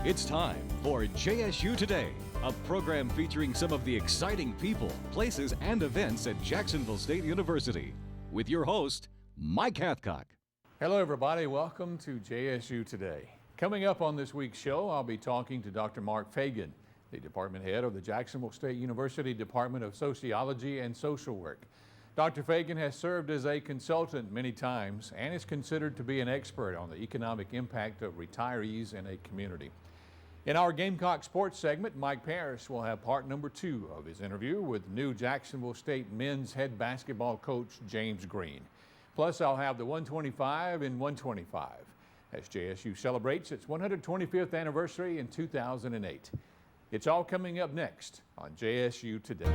It's time for JSU Today, a program featuring some of the exciting people, places, and events at Jacksonville State University. With your host, Mike Hathcock. Hello, everybody. Welcome to JSU Today. Coming up on this week's show, I'll be talking to Dr. Mark Fagan, the department head of the Jacksonville State University Department of Sociology and Social Work. Dr. Fagan has served as a consultant many times and is considered to be an expert on the economic impact of retirees in a community. In our Gamecock Sports segment, Mike Parrish will have part number 2 of his interview with new Jacksonville State men's head basketball coach James Green. Plus, I'll have the 125 in 125 as JSU celebrates its 125th anniversary in 2008. It's all coming up next on JSU Today.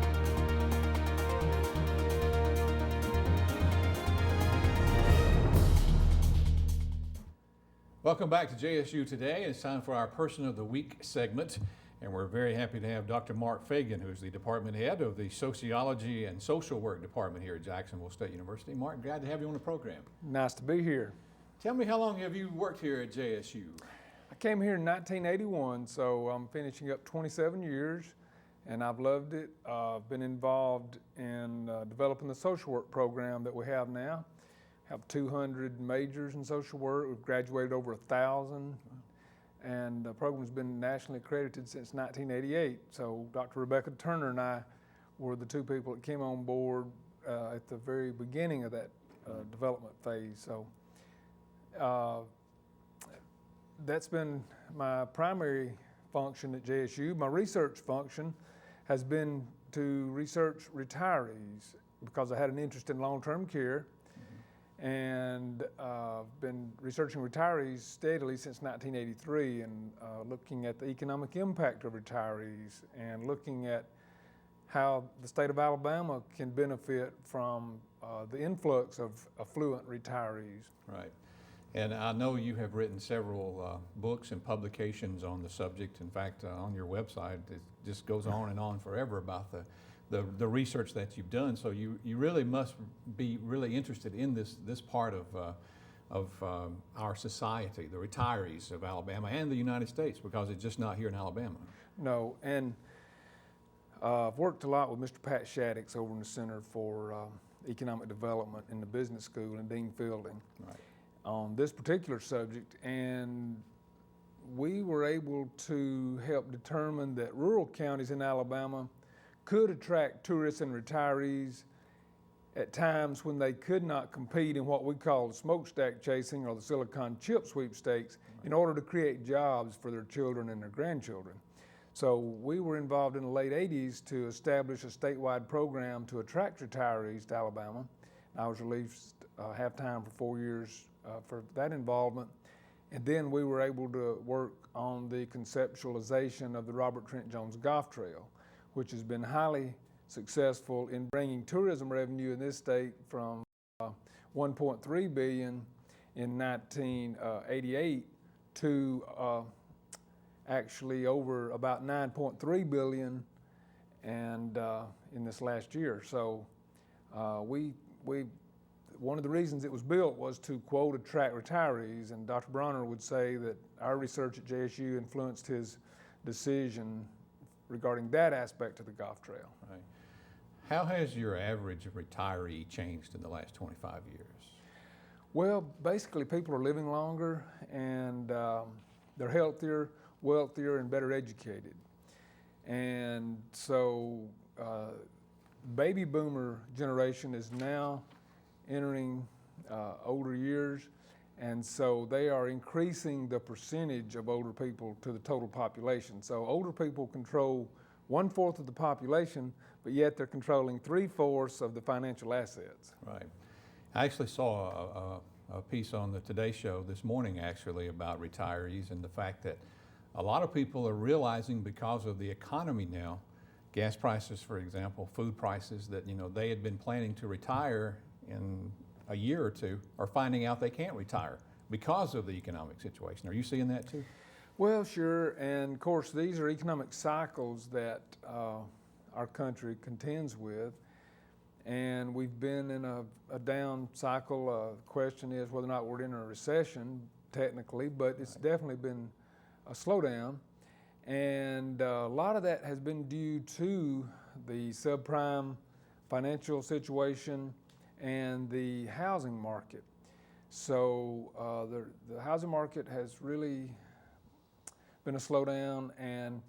Welcome back to JSU Today. It's time for our Person of the Week segment, and we're very happy to have Dr. Mark Fagan, who's the department head of the Sociology and Social Work Department here at Jacksonville State University. Mark, glad to have you on the program. Nice to be here. Tell me, how long have you worked here at JSU? I came here in 1981, so I'm finishing up 27 years, and I've loved it. I've been involved in developing the social work program that we have now. Have 200 majors in social work. We've graduated over 1,000, and the program's been nationally accredited since 1988. So Dr. Rebecca Turner and I were the 2 people that came on board at the very beginning of that development phase. So that's been my primary function at JSU. My research function has been to research retirees because I had an interest in long-term care. And been researching retirees steadily since 1983 and looking at the economic impact of retirees and looking at how the state of Alabama can benefit from the influx of affluent retirees. Right. And I know you have written several books and publications on the subject. In fact, on your website, it just goes on and on forever about the research that you've done. So you really must be really interested in this part of our society, the retirees of Alabama and the United States, because it's just not here in Alabama. No, and I've worked a lot with Mr. Pat Shaddix over in the Center for Economic Development in the Business School in Dean Fielding on this particular subject, and we were able to help determine that rural counties in Alabama could attract tourists and retirees at times when they could not compete in what we call smokestack chasing or the Silicon Chip sweepstakes in order to create jobs for their children and their grandchildren. So we were involved in the late 80s to establish a statewide program to attract retirees to Alabama. I was released half-time for 4 years for that involvement. And then we were able to work on the conceptualization of the Robert Trent Jones Golf Trail, which has been highly successful in bringing tourism revenue in this state from $1.3 billion in 1988 to actually over about $9.3 billion and in this last year. So one of the reasons it was built was to, quote, attract retirees, and Dr. Bronner would say that our research at JSU influenced his decision regarding that aspect of the golf trail. Right. How has your average retiree changed in the last 25 years? Well, basically people are living longer and they're healthier, wealthier, and better educated. And so baby boomer generation is now entering older years, and so they are increasing the percentage of older people to the total population. So older people control 1/4 of the population, but yet they're controlling 3/4 of the financial assets. Right. I actually saw a piece on the Today Show this morning actually about retirees and the fact that a lot of people are realizing because of the economy now, gas prices, for example, food prices, that they had been planning to retire in a year or two are finding out they can't retire because of the economic situation. Are you seeing that too? Well, sure, and of course these are economic cycles that our country contends with, and we've been in a down cycle. The question is whether or not we're in a recession technically, but it's definitely been a slowdown, and a lot of that has been due to the subprime financial situation and the housing market. So the housing market has really been a slowdown, and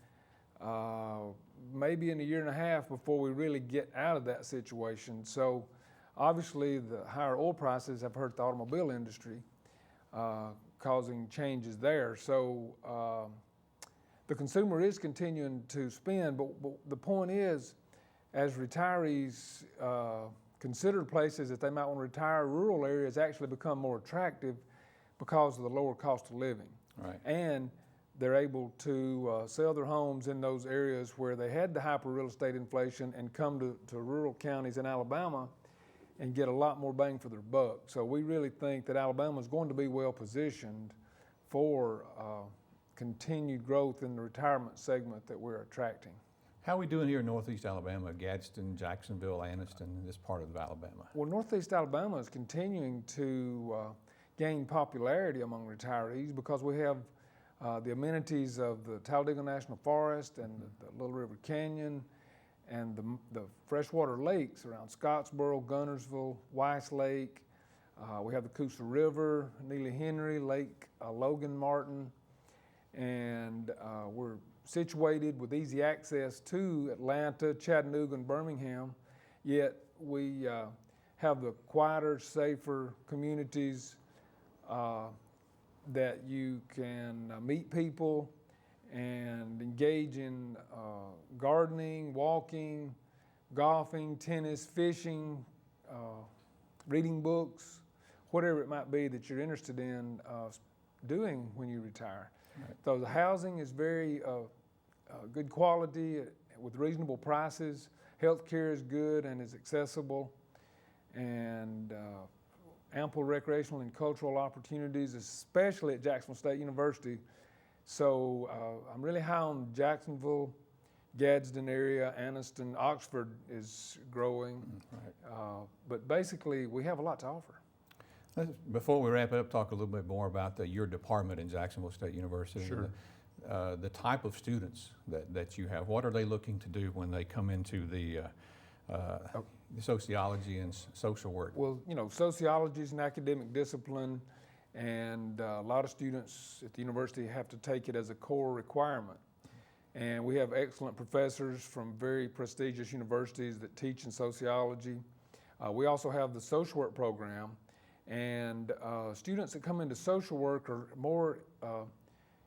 maybe in a year and a half before we really get out of that situation. So obviously the higher oil prices have hurt the automobile industry, causing changes there. So the consumer is continuing to spend, but the point is, as retirees consider places that they might want to retire, rural areas actually become more attractive because of the lower cost of living. Right. And they're able to sell their homes in those areas where they had the hyper real estate inflation and come to rural counties in Alabama and get a lot more bang for their buck. So we really think that Alabama is going to be well positioned for continued growth in the retirement segment that we're attracting. How are we doing here in Northeast Alabama, Gadsden, Jacksonville, Anniston, this part of Alabama? Well, Northeast Alabama is continuing to gain popularity among retirees because we have the amenities of the Talladega National Forest and the Little River Canyon and the freshwater lakes around Scottsboro, Gunnersville, Weiss Lake. We have the Coosa River, Neely Henry, Lake Logan Martin, and we're situated with easy access to Atlanta, Chattanooga, and Birmingham, yet we have the quieter, safer communities that you can meet people and engage in gardening, walking, golfing, tennis, fishing, reading books, whatever it might be that you're interested in doing when you retire. Right. So the housing is very good quality with reasonable prices. Healthcare is good and is accessible, and ample recreational and cultural opportunities, especially at Jacksonville State University. So I'm really high on Jacksonville, Gadsden area, Anniston, Oxford is growing. Right. But basically, we have a lot to offer. Before we wrap it up, talk a little bit more about your department in Jacksonville State University. Sure. The type of students that you have. What are they looking to do when they come into the sociology and social work? Well, you know, sociology is an academic discipline, and a lot of students at the university have to take it as a core requirement. And we have excellent professors from very prestigious universities that teach in sociology. We also have the social work program, and students that come into social work are more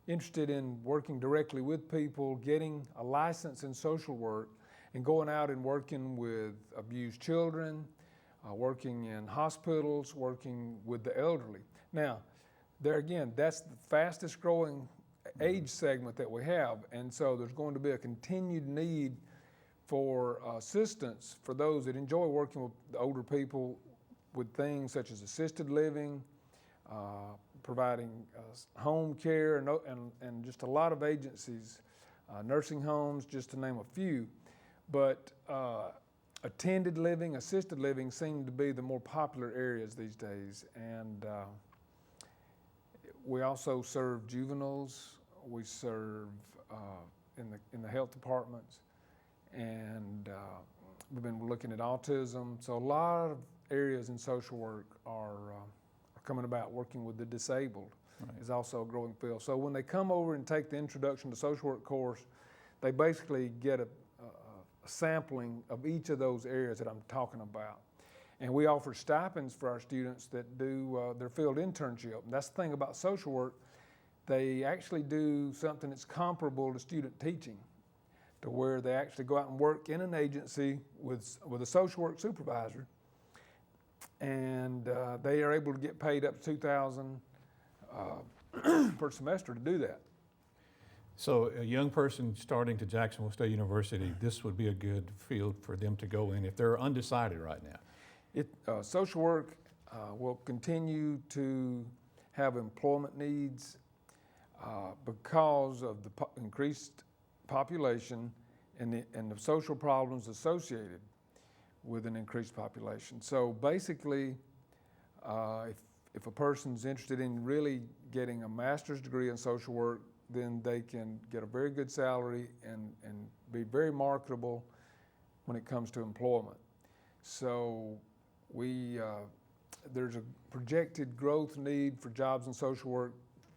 interested in working directly with people, getting a license in social work, and going out and working with abused children, working in hospitals, working with the elderly. Now, there again, that's the fastest growing age segment that we have, and so there's going to be a continued need for assistance for those that enjoy working with the older people with things such as assisted living, providing home care, and just a lot of agencies, nursing homes, just to name a few. But attended living, assisted living seem to be the more popular areas these days. And we also serve juveniles. We serve in the health departments, and we've been looking at autism. So a lot of areas in social work are coming about. Working with the disabled is also a growing field. So when they come over and take the Introduction to Social Work course, they basically get a sampling of each of those areas that I'm talking about. And we offer stipends for our students that do their field internship. And that's the thing about social work. They actually do something that's comparable to student teaching, to where they actually go out and work in an agency with a social work supervisor, and they are able to get paid up to $2,000 per semester to do that. So a young person starting to Jacksonville State University, this would be a good field for them to go in if they're undecided right now. Social work will continue to have employment needs because of the increased population and the social problems associated with an increased population. So basically, if a person's interested in really getting a master's degree in social work, then they can get a very good salary and be very marketable when it comes to employment. So there's a projected growth need for jobs and social work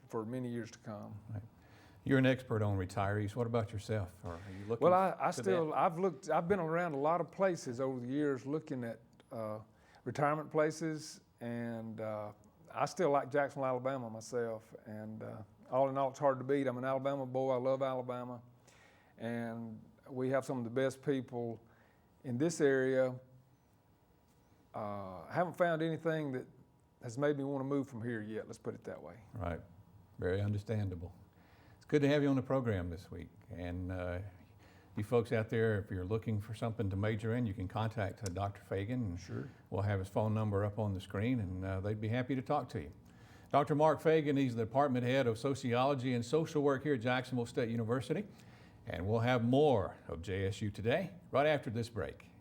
for many years to come. Right. You're an expert on retirees. What about yourself? Or are you looking Well, I've been around a lot of places over the years looking at retirement places, and I still like Jacksonville, Alabama myself. And all in all, it's hard to beat. I'm an Alabama boy. I love Alabama, and we have some of the best people in this area. I haven't found anything that has made me want to move from here yet. Let's put it that way. Right. Very understandable. It's good to have you on the program this week. And you folks out there, if you're looking for something to major in, you can contact Dr. Fagan. Sure. We'll have his phone number up on the screen, and they'd be happy to talk to you. Dr. Mark Fagan, he's the Department Head of Sociology and Social Work here at Jacksonville State University. And we'll have more of JSU Today right after this break.